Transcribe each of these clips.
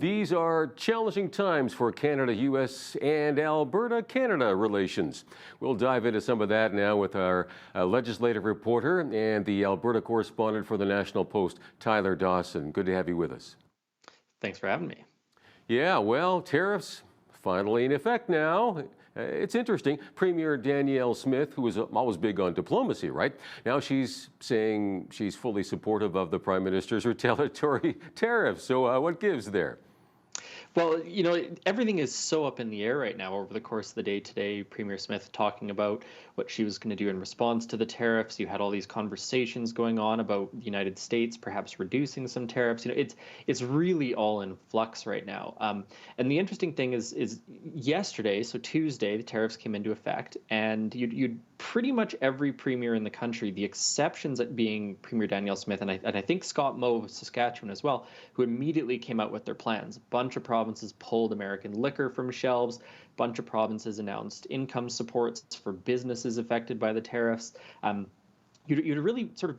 These are challenging times for Canada, U.S. and Alberta-Canada relations. We'll dive into some of that now with our legislative reporter and the Alberta correspondent for the National Post, Tyler Dawson. Good to have you with us. Thanks for having me. Yeah, well, tariffs finally in effect now. It's interesting. Premier Danielle Smith, who was always big on diplomacy, right? Now she's saying she's fully supportive of the Prime Minister's retaliatory tariffs. So what gives there? Well, everything is so up in the air right now over the course of the day today. Premier Smith talking about what she was going to do in response to the tariffs. You had all these conversations going on about the United States perhaps reducing some tariffs. It's really all in flux right now. And the interesting thing is yesterday, so Tuesday, the tariffs came into effect, and you'd pretty much every premier in the country, the exceptions at being Premier Danielle Smith and I think Scott Moe of Saskatchewan as well, who immediately came out with their plans. A bunch of provinces pulled American liquor from shelves. A bunch of provinces announced income supports for businesses affected by the tariffs. You'd really sort of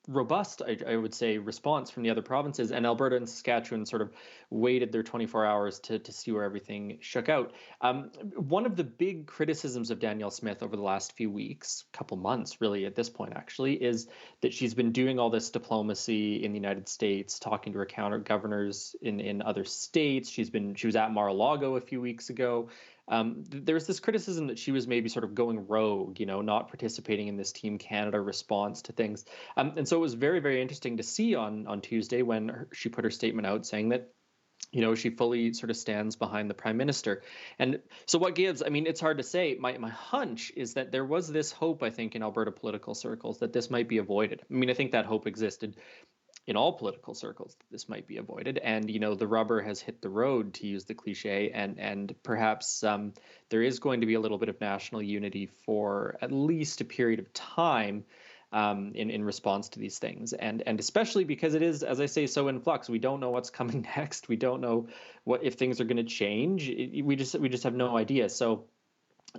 robust, I would say, response from the other provinces, and Alberta and Saskatchewan sort of waited their 24 hours to see where everything shook out. One of the big criticisms of Danielle Smith over the last few weeks, couple months really at this point actually, is that she's been doing all this diplomacy in the United States, talking to her counter governors in other states. She was at Mar-a-Lago a few weeks ago. There's this criticism that she was maybe sort of going rogue, not participating in this Team Canada response to things. And so it was very, very interesting to see on Tuesday when she put her statement out saying that, she fully sort of stands behind the Prime Minister. And so what gives? I mean, it's hard to say. My hunch is that there was this hope, I think, in Alberta political circles that this might be avoided. I mean, I think that hope existed in all political circles, this might be avoided. And, the rubber has hit the road, to use the cliche, and perhaps there is going to be a little bit of national unity for at least a period of time in response to these things. And especially because it is, as I say, so in flux. We don't know what's coming next. We don't know if things are going to change. We just have no idea. So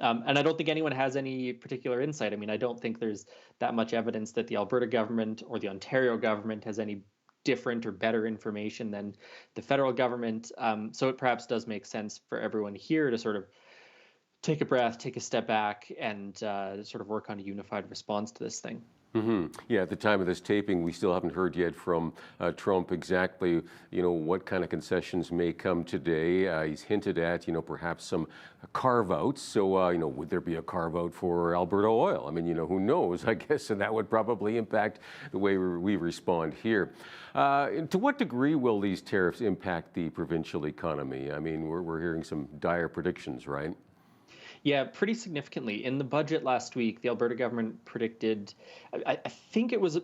and I don't think anyone has any particular insight. I mean, I don't think there's that much evidence that the Alberta government or the Ontario government has any different or better information than the federal government. So it perhaps does make sense for everyone here to sort of take a breath, take a step back, and sort of work on a unified response to this thing. Mm-hmm. Yeah, at the time of this taping, we still haven't heard yet from Trump exactly, what kind of concessions may come today. He's hinted at, perhaps some carve-outs. So, would there be a carve-out for Alberta oil? I mean, who knows, I guess, and that would probably impact the way we respond here. And to what degree will these tariffs impact the provincial economy? I mean, we're hearing some dire predictions, right? Yeah, pretty significantly. In the budget last week, the Alberta government predicted, I think it was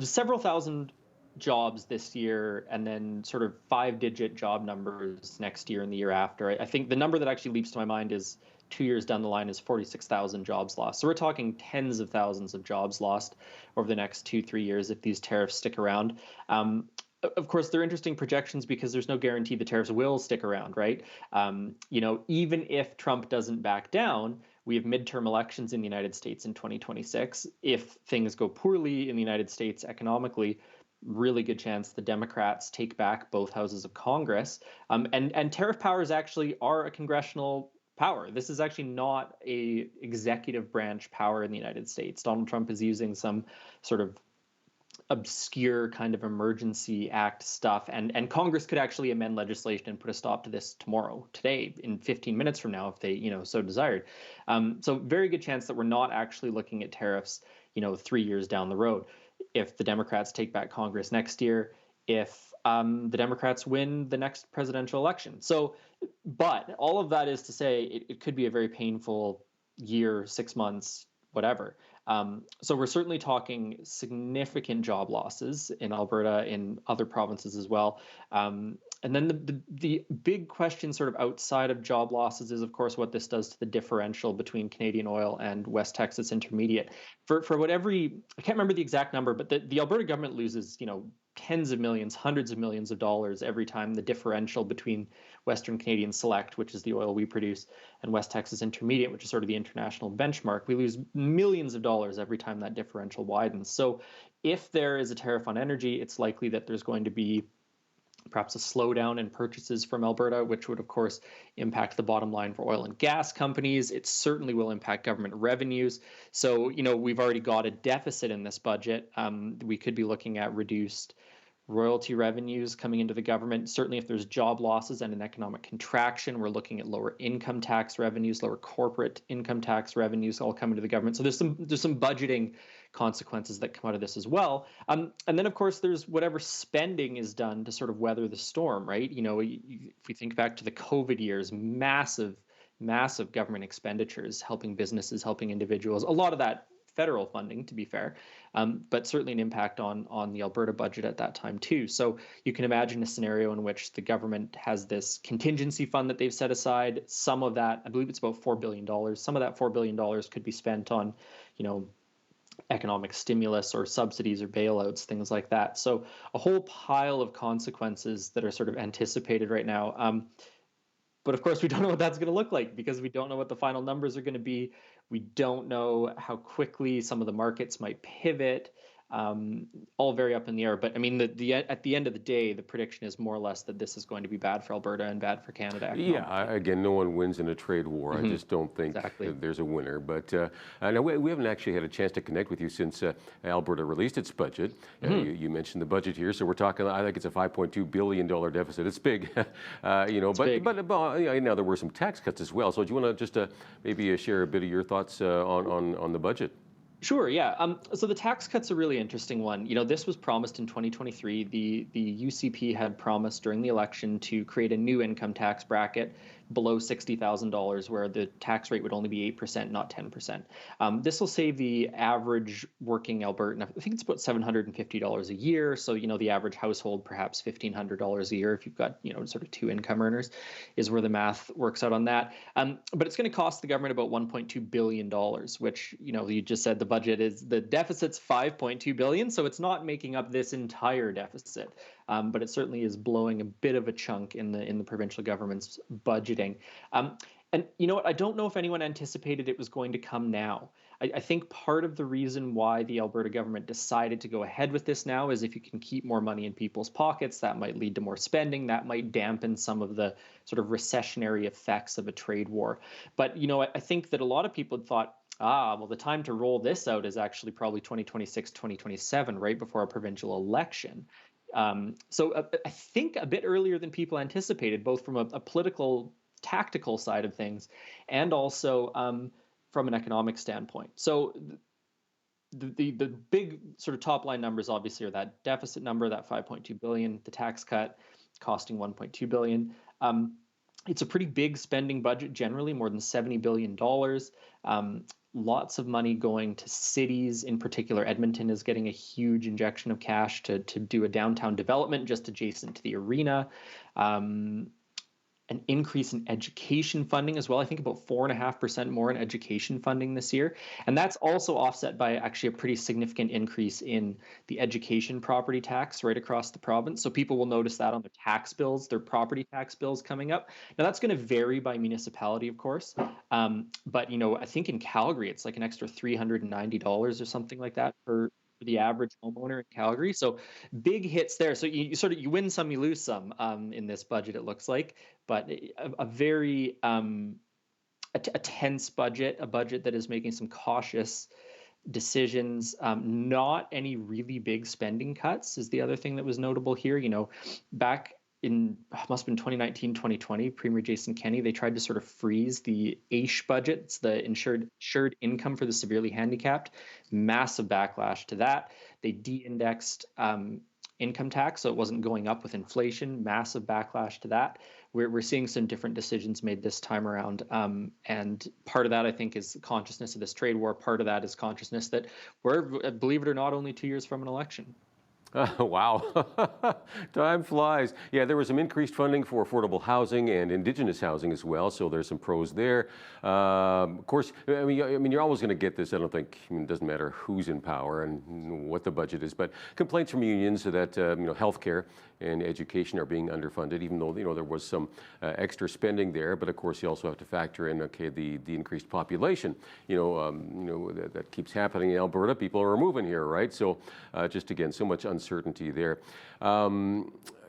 several thousand jobs this year, and then sort of 5-digit job numbers next year and the year after. I think the number that actually leaps to my mind is 2 years down the line is 46,000 jobs lost. So we're talking tens of thousands of jobs lost over the next 2-3 years if these tariffs stick around. Of course, they're interesting projections because there's no guarantee the tariffs will stick around, right? Even if Trump doesn't back down, we have midterm elections in the United States in 2026. If things go poorly in the United States economically, really good chance the Democrats take back both houses of Congress. And tariff powers actually are a congressional power. This is actually not a executive branch power in the United States. Donald Trump is using some sort of obscure kind of emergency act stuff, and Congress could actually amend legislation and put a stop to this today, in 15 minutes from now, if they so desired. So very good chance that we're not actually looking at tariffs 3 years down the road if the Democrats take back Congress next year, if the Democrats win the next presidential election. So, but all of that is to say it could be a very painful year, 6 months, whatever. So we're certainly talking significant job losses in Alberta, in other provinces as well. And then the big question sort of outside of job losses is, of course, what this does to the differential between Canadian oil and West Texas Intermediate. I can't remember the exact number, but the Alberta government loses, tens of millions, hundreds of millions of dollars every time the differential between Western Canadian Select, which is the oil we produce, and West Texas Intermediate, which is sort of the international benchmark. We lose millions of dollars every time that differential widens. So if there is a tariff on energy, it's likely that there's going to be perhaps a slowdown in purchases from Alberta, which would, of course, impact the bottom line for oil and gas companies. It certainly will impact government revenues. So, we've already got a deficit in this budget. We could be looking at reduced royalty revenues coming into the government. Certainly, if there's job losses and an economic contraction, we're looking at lower income tax revenues, lower corporate income tax revenues all coming to the government. So there's some budgeting consequences that come out of this as well. And then, of course, there's whatever spending is done to sort of weather the storm, right? If we think back to the COVID years, massive government expenditures, helping businesses, helping individuals, a lot of that federal funding, to be fair, but certainly an impact on the Alberta budget at that time too. So you can imagine a scenario in which the government has this contingency fund that they've set aside. Some of that, I believe it's about $4 billion. Some of that $4 billion could be spent on, economic stimulus or subsidies or bailouts, things like that. So a whole pile of consequences that are sort of anticipated right now. But of course, we don't know what that's going to look like because we don't know what the final numbers are going to be. We don't know how quickly some of the markets might pivot. All very up in the air. But I mean, at the end of the day, the prediction is more or less that this is going to be bad for Alberta and bad for Canada. Yeah, again, no one wins in a trade war. I just don't think there's a winner. But now we haven't actually had a chance to connect with you since Alberta released its budget. You mentioned the budget here, so we're talking. I think it's a $5.2 billion deficit. It's big, but now there were some tax cuts as well. So do you want to just maybe share a bit of your thoughts on the budget? Sure, yeah. So the tax cut's a really interesting one. This was promised in 2023. The UCP had promised during the election to create a new income tax bracket below $60,000 where the tax rate would only be 8%, not 10%. This will save the average working Albertan, I think it's about $750 a year. So, the average household, perhaps $1,500 a year if you've got, sort of two income earners is where the math works out on that. But it's going to cost the government about $1.2 billion, which, you just said the deficit's $5.2 billion. So it's not making up this entire deficit. But it certainly is blowing a bit of a chunk in the provincial government's budgeting. And you know what? I don't know if anyone anticipated it was going to come now. I think part of the reason why the Alberta government decided to go ahead with this now is if you can keep more money in people's pockets, that might lead to more spending. That might dampen some of the sort of recessionary effects of a trade war. But, I think that a lot of people had thought, well, the time to roll this out is actually probably 2026, 2027, right before a provincial election. So I think a bit earlier than people anticipated, both from a political, tactical side of things and also from an economic standpoint. So the big sort of top line numbers obviously are that deficit number, that $5.2 billion, the tax cut costing $1.2 billion. It's a pretty big spending budget generally, more than $70 billion. Lots of money going to cities. In particular, Edmonton is getting a huge injection of cash to do a downtown development just adjacent to the arena. An increase in education funding as well. I think about 4.5% more in education funding this year. And that's also offset by actually a pretty significant increase in the education property tax right across the province. So people will notice that on their tax bills, their property tax bills coming up. Now that's going to vary by municipality, of course. But, I think in Calgary, it's like an extra $390 or something like that for the average homeowner in Calgary. So big hits there. So you win some, you lose some in this budget, it looks like. But a very a tense budget, a budget that is making some cautious decisions. Not any really big spending cuts is the other thing that was notable here. Back in must have been 2019, 2020, Premier Jason Kenney, they tried to sort of freeze the AISH budget. It's the insured income for the severely handicapped. Massive backlash to that. They de-indexed income tax, so it wasn't going up with inflation. Massive backlash to that. We're seeing some different decisions made this time around. And part of that, I think, is consciousness of this trade war. Part of that is consciousness that we're, believe it or not, only 2 years from an election. Wow, time flies. Yeah, there was some increased funding for affordable housing and Indigenous housing as well, so there's some pros there. Of course, I mean, you're always going to get this. I don't think it doesn't matter who's in power and what the budget is, but complaints from unions that healthcare and education are being underfunded, even though there was some extra spending there. But of course, you also have to factor in the increased population. That keeps happening in Alberta. People are moving here, right? So just again, so much uncertainty uncertainty there.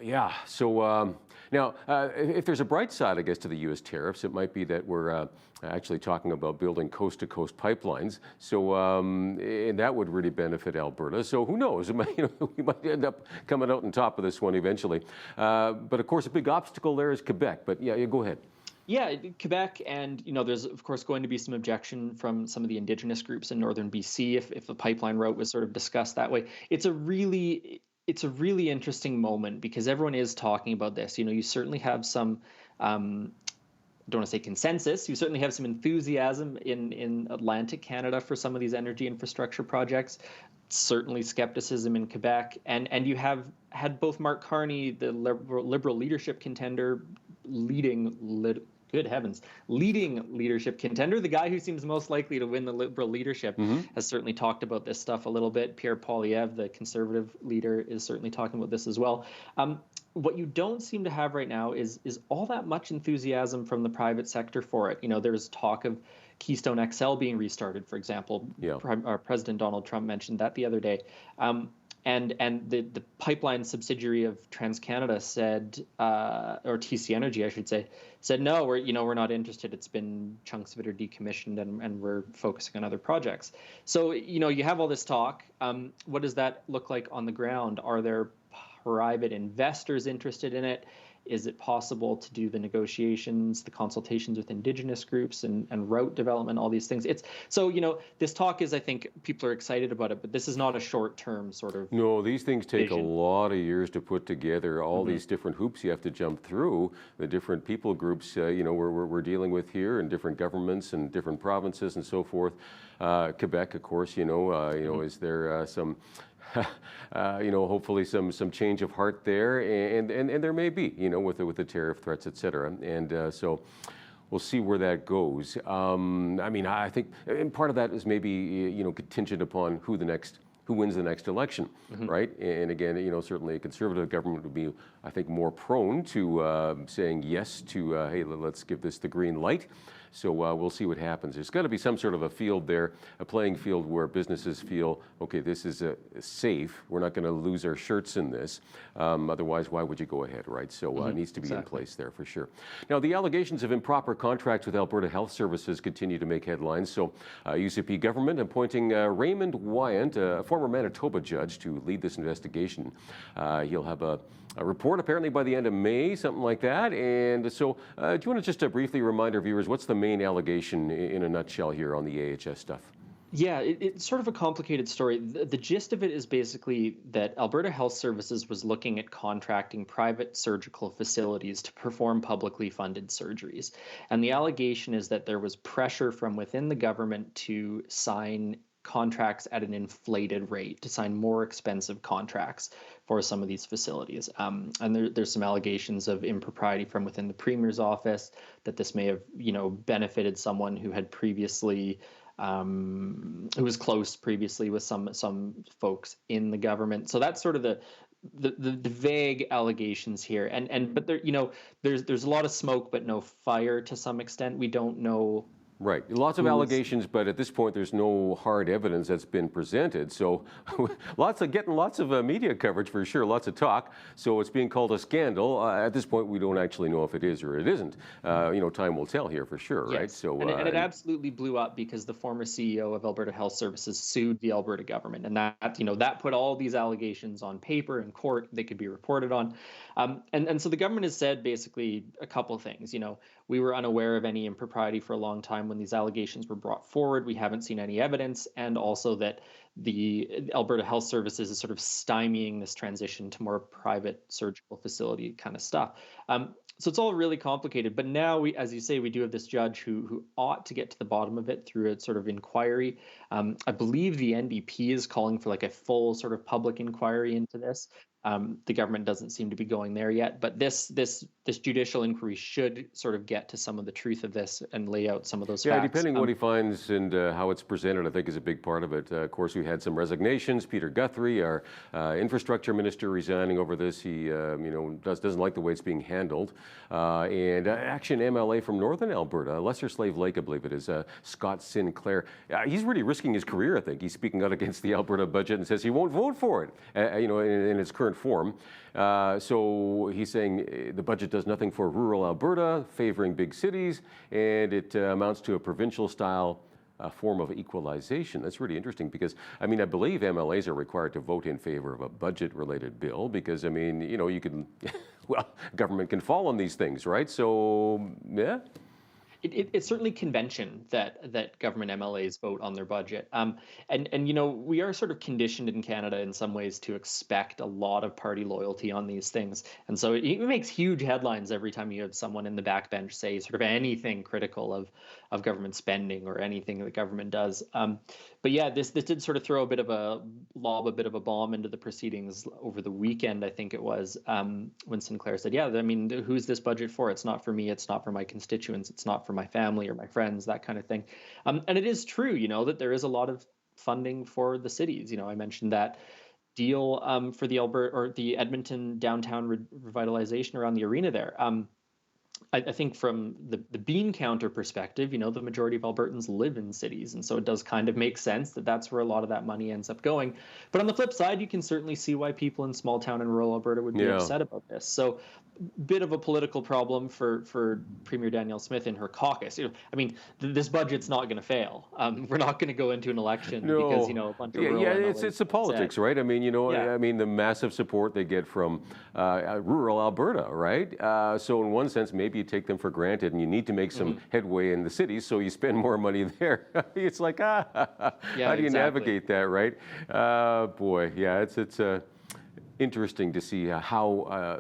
Yeah, so now, if there's a bright side, I guess, to the U.S. tariffs, it might be that we're actually talking about building coast-to-coast pipelines. So, and that would really benefit Alberta. So who knows? It might, we might end up coming out on top of this one eventually. But of course, a big obstacle there is Quebec. But yeah, go ahead. Yeah, Quebec, and there's of course going to be some objection from some of the Indigenous groups in northern BC if the pipeline route was sort of discussed that way. It's a really interesting moment because everyone is talking about this. You certainly have some. I don't want to say consensus. You certainly have some enthusiasm in Atlantic Canada for some of these energy infrastructure projects. Certainly skepticism in Quebec, and you have had both Mark Carney, the liberal leadership contender, good heavens, leading leadership contender, the guy who seems most likely to win the liberal leadership, has certainly talked about this stuff a little bit. Pierre Poilievre, the conservative leader, is certainly talking about this as well. What you don't seem to have right now is all that much enthusiasm from the private sector for it. There's talk of Keystone XL being restarted, for example. Yeah. President Donald Trump mentioned that the other day. And the pipeline subsidiary of TransCanada said, or TC Energy, I should say, said no, we're not interested. It's been chunks of it are decommissioned, and we're focusing on other projects. So you have all this talk. What does that look like on the ground? Are there private investors interested in it? Is it possible to do the negotiations, the consultations with Indigenous groups and route development, all these things? This talk is, I think people are excited about it, but this is not a short-term sort of. No, these things take vision. a lot of years to put together. All these different hoops you have to jump through, the different people groups, we're dealing with here, and different governments and different provinces and so forth. Quebec, of course, is there some. Hopefully some change of heart there, and there may be, with the tariff threats, et cetera. And so we'll see where that goes. I think, and part of that is maybe, contingent upon who wins the next election, right? And again, certainly a conservative government would be, I think, more prone to saying yes to, hey, let's give this the green light. So we'll see what happens. There's got to be some sort of a field there, a playing field where businesses feel, okay, this is safe. We're not going to lose our shirts in this. Otherwise, why would you go ahead, right? So it needs to be in place there for sure. Now, the allegations of improper contracts with Alberta Health Services continue to make headlines. So UCP government appointing Raymond Wyant, a former Manitoba judge, to lead this investigation. He'll have a report apparently by the end of May, something like that. And so do you want to just briefly remind our viewers, what's the main allegation in a nutshell here on the AHS stuff? Yeah, it's sort of a complicated story. The gist of it is basically that Alberta Health Services was looking at contracting private surgical facilities to perform publicly funded surgeries. And the allegation is that there was pressure from within the government to sign contracts at an inflated rate, to sign more expensive contracts for some of these facilities. And there's some allegations of impropriety from within the Premier's office, that this may have, benefited someone who had previously, who was close previously with some folks in the government. So that's sort of the vague allegations here. But there, there's a lot of smoke, but no fire to some extent. We don't know. Right. Lots of allegations, but at this point, there's no hard evidence that's been presented. So getting lots of media coverage for sure, lots of talk. So it's being called a scandal. At this point, we don't actually know if it is or it isn't. Time will tell here for sure, yes. right? So and it absolutely blew up because the former CEO of Alberta Health Services sued the Alberta government, and that put all these allegations on paper in court. They could be reported on, and so the government has said basically a couple of things. We were unaware of any impropriety for a long time when these allegations were brought forward. We haven't seen any evidence, and also that the Alberta Health Services is sort of stymieing this transition to more private surgical facility kind of stuff. So it's all really complicated. But now, as you say, we do have this judge who ought to get to the bottom of it through a sort of inquiry. I believe the NDP is calling for like a full sort of public inquiry into this. The government doesn't seem to be going there yet, but this judicial inquiry should sort of get to some of the truth of this and lay out some of those Yeah, facts. depending what he finds and how it's presented, I think is a big part of it. Of course, we had some resignations. Peter Guthrie, our infrastructure minister, resigning over this. He, doesn't like the way it's being handled. And Action MLA from Northern Alberta, Lesser Slave Lake, I believe it is, Scott Sinclair. He's really risking his career, I think. He's speaking out against the Alberta budget and says he won't vote for it, in its current form. So he's saying the budget does nothing for rural Alberta, favoring big cities, and it amounts to a provincial-style form of equalization. That's really interesting because, I believe MLAs are required to vote in favor of a budget-related bill because, you can, well, government can fall on these things, right? So, yeah. It's certainly convention that government MLAs vote on their budget. And we are sort of conditioned in Canada in some ways to expect a lot of party loyalty on these things. And so it makes huge headlines every time you have someone in the backbench say sort of anything critical of government spending or anything that the government does. But yeah, this did sort of throw a bit of a bomb into the proceedings over the weekend, I think it was, when Sinclair said, yeah, who's this budget for? It's not for me. It's not for my constituents. It's not for my family or my friends, that kind of thing. And it is true, that there is a lot of funding for the cities. I mentioned that deal for the Alberta or the Edmonton downtown revitalization around the arena there. I think from the bean counter perspective, the majority of Albertans live in cities. And so it does kind of make sense that that's where a lot of that money ends up going. But on the flip side, you can certainly see why people in small town and rural Alberta would be upset about this. So bit of a political problem for Premier Danielle Smith in her caucus. This budget's not going to fail. We're not going to go into an election because a bunch of rural it's the politics, right? The massive support they get from rural Alberta, right? So in one sense, maybe you take them for granted, and you need to make some headway in the cities, so you spend more money there. It's like how do you navigate that, right? It's interesting to see how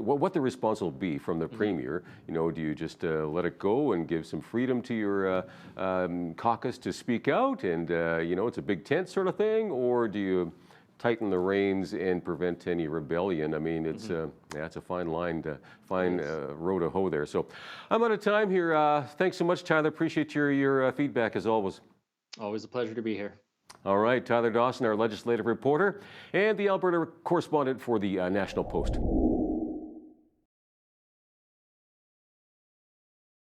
what the response will be from the premier. Do you just let it go and give some freedom to your caucus to speak out, and it's a big tent sort of thing, or do you tighten the reins and prevent any rebellion? It's it's a fine line to row to hoe there. So I'm out of time here. Thanks so much, Tyler. Appreciate your feedback as always. Always a pleasure to be here. All right, Tyler Dawson, our legislative reporter, and the Alberta correspondent for the National Post.